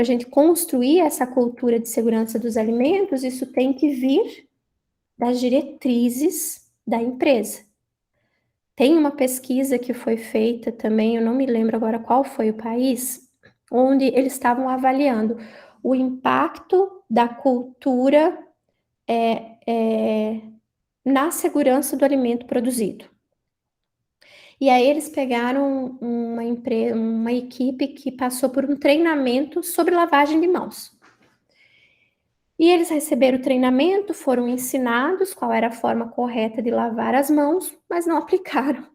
a gente construir essa cultura de segurança dos alimentos, isso tem que vir das diretrizes da empresa. Tem uma pesquisa que foi feita também, eu não me lembro agora qual foi o país, onde eles estavam avaliando o impacto da cultura na segurança do alimento produzido. E aí eles pegaram uma equipe que passou por um treinamento sobre lavagem de mãos. E eles receberam o treinamento, foram ensinados qual era a forma correta de lavar as mãos, mas não aplicaram.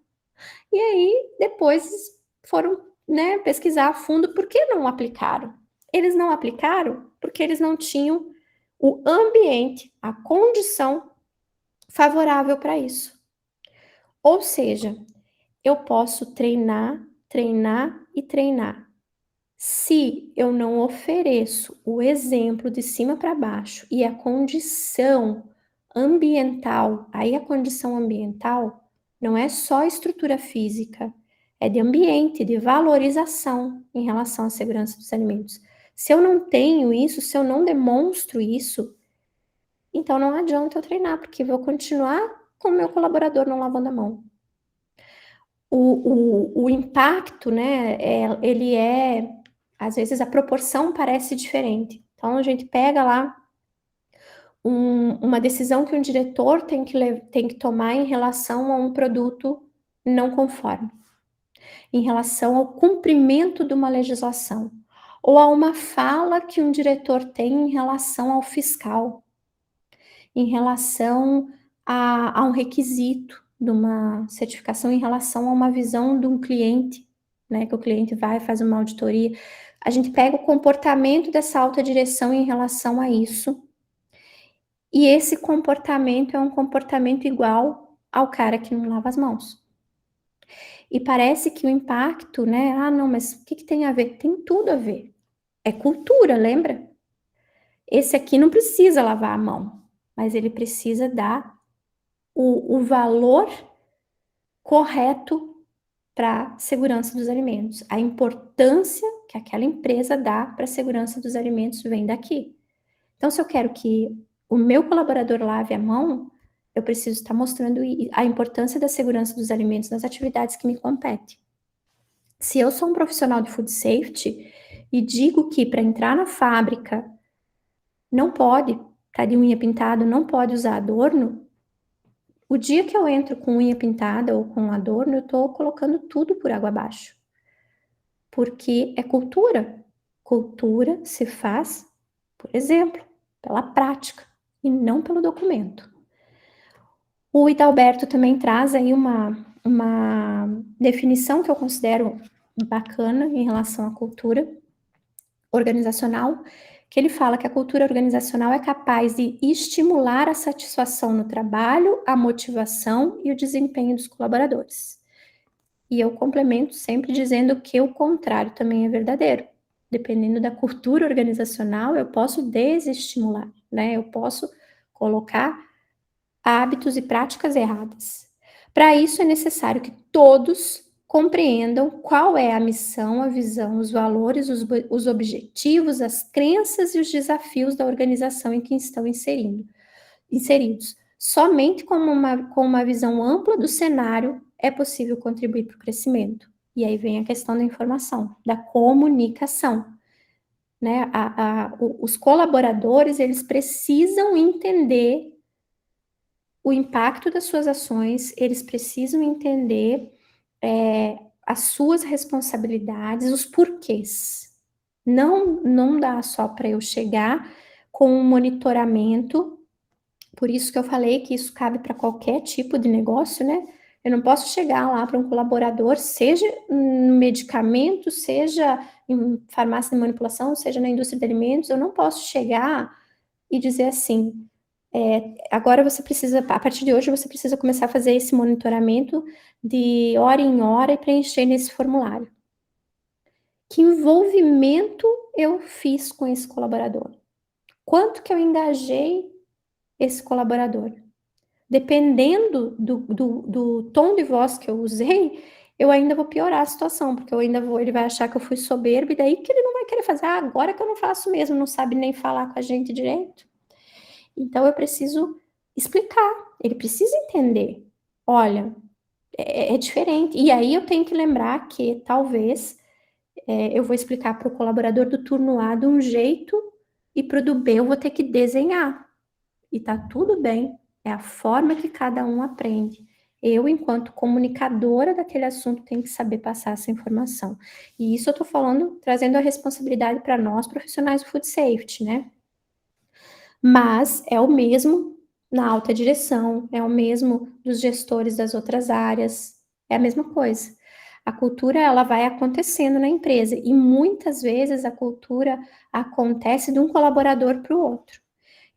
E aí depois foram, né, pesquisar a fundo por que não aplicaram. Eles não aplicaram porque eles não tinham o ambiente, a condição favorável para isso. Ou seja, eu posso treinar, treinar e treinar. Se eu não ofereço o exemplo de cima para baixo e a condição ambiental, aí a condição ambiental não é só estrutura física, é de ambiente, de valorização em relação à segurança dos alimentos. Se eu não tenho isso, se eu não demonstro isso, então não adianta eu treinar, porque vou continuar com o meu colaborador não lavando a mão. O impacto, né, ele às vezes a proporção parece diferente. Então a gente pega lá uma decisão que um diretor tem que tomar em relação a um produto não conforme, em relação ao cumprimento de uma legislação, ou a uma fala que um diretor tem em relação ao fiscal, em relação a um requisito de uma certificação, em relação a uma visão de um cliente, né, que o cliente vai faz uma auditoria. A gente pega o comportamento dessa alta direção em relação a isso, e esse comportamento é um comportamento igual ao cara que não lava as mãos. E parece que o impacto, né? Ah, não, mas o que tem a ver? Tem tudo a ver. É cultura, lembra? Esse aqui não precisa lavar a mão, mas ele precisa dar o valor correto para a segurança dos alimentos. A importância que aquela empresa dá para a segurança dos alimentos vem daqui. Então, se eu quero que o meu colaborador lave a mão, eu preciso estar mostrando a importância da segurança dos alimentos nas atividades que me competem. Se eu sou um profissional de food safety e digo que para entrar na fábrica não pode estar de unha pintada, não pode usar adorno, o dia que eu entro com unha pintada ou com adorno, eu estou colocando tudo por água abaixo. Porque é cultura. Cultura se faz, por exemplo, pela prática e não pelo documento. O Idalberto também traz aí uma definição que eu considero bacana em relação à cultura organizacional, que ele fala que a cultura organizacional é capaz de estimular a satisfação no trabalho, a motivação e o desempenho dos colaboradores. E eu complemento sempre dizendo que o contrário também é verdadeiro. Dependendo da cultura organizacional, eu posso desestimular, né? Eu posso colocar hábitos e práticas erradas. Para isso é necessário que todos compreendam qual é a missão, a visão, os valores, os objetivos, as crenças e os desafios da organização em que estão inseridos. Somente com uma visão ampla do cenário é possível contribuir para o crescimento. E aí vem a questão da informação, da comunicação. Né? Os colaboradores, eles precisam entender o impacto das suas ações, eles precisam entender as suas responsabilidades, os porquês. Não dá só para eu chegar com um monitoramento, por isso que eu falei que isso cabe para qualquer tipo de negócio, né? Eu não posso chegar lá para um colaborador, seja em medicamento, seja em farmácia de manipulação, seja na indústria de alimentos, eu não posso chegar e dizer assim, agora você precisa, a partir de hoje, você precisa começar a fazer esse monitoramento de hora em hora e preencher nesse formulário. Que envolvimento eu fiz com esse colaborador? Quanto que eu engajei esse colaborador? Dependendo do tom de voz que eu usei, eu ainda vou piorar a situação, porque eu ainda vou ele vai achar que eu fui soberba e daí que ele não vai querer fazer: "Ah, agora que eu não faço mesmo", não sabe nem falar com a gente direito. Então eu preciso explicar, ele precisa entender: "Olha, é diferente". E aí eu tenho que lembrar que talvez, eu vou explicar para o colaborador do turno A de um jeito e para o do B eu vou ter que desenhar. E tá tudo bem, é a forma que cada um aprende. Eu, enquanto comunicadora daquele assunto, tenho que saber passar essa informação. E isso eu tô falando, trazendo a responsabilidade para nós profissionais do food safety, né? Mas é o mesmo na alta direção, é o mesmo dos gestores das outras áreas, é a mesma coisa. A cultura ela vai acontecendo na empresa e muitas vezes a cultura acontece de um colaborador para o outro.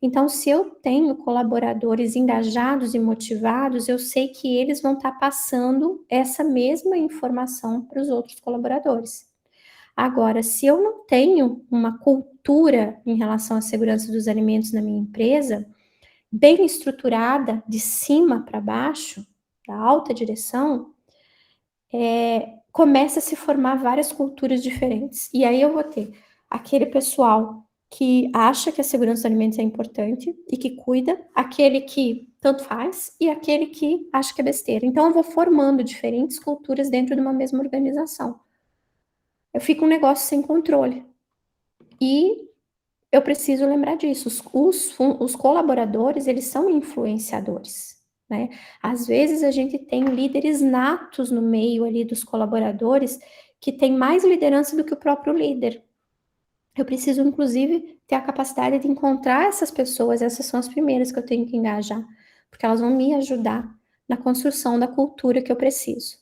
Então, se eu tenho colaboradores engajados e motivados, eu sei que eles vão estar passando essa mesma informação para os outros colaboradores. Agora, se eu não tenho uma cultura em relação à segurança dos alimentos na minha empresa, bem estruturada, de cima para baixo, da alta direção, começa a se formar várias culturas diferentes. E aí eu vou ter aquele pessoal que acha que a segurança dos alimentos é importante e que cuida, aquele que tanto faz e aquele que acha que é besteira. Então eu vou formando diferentes culturas dentro de uma mesma organização. Eu fico um negócio sem controle. E eu preciso lembrar disso. Os colaboradores, eles são influenciadores, né? Às vezes a gente tem líderes natos no meio ali dos colaboradores que têm mais liderança do que o próprio líder. Eu preciso, inclusive, ter a capacidade de encontrar essas pessoas, essas são as primeiras que eu tenho que engajar, porque elas vão me ajudar na construção da cultura que eu preciso.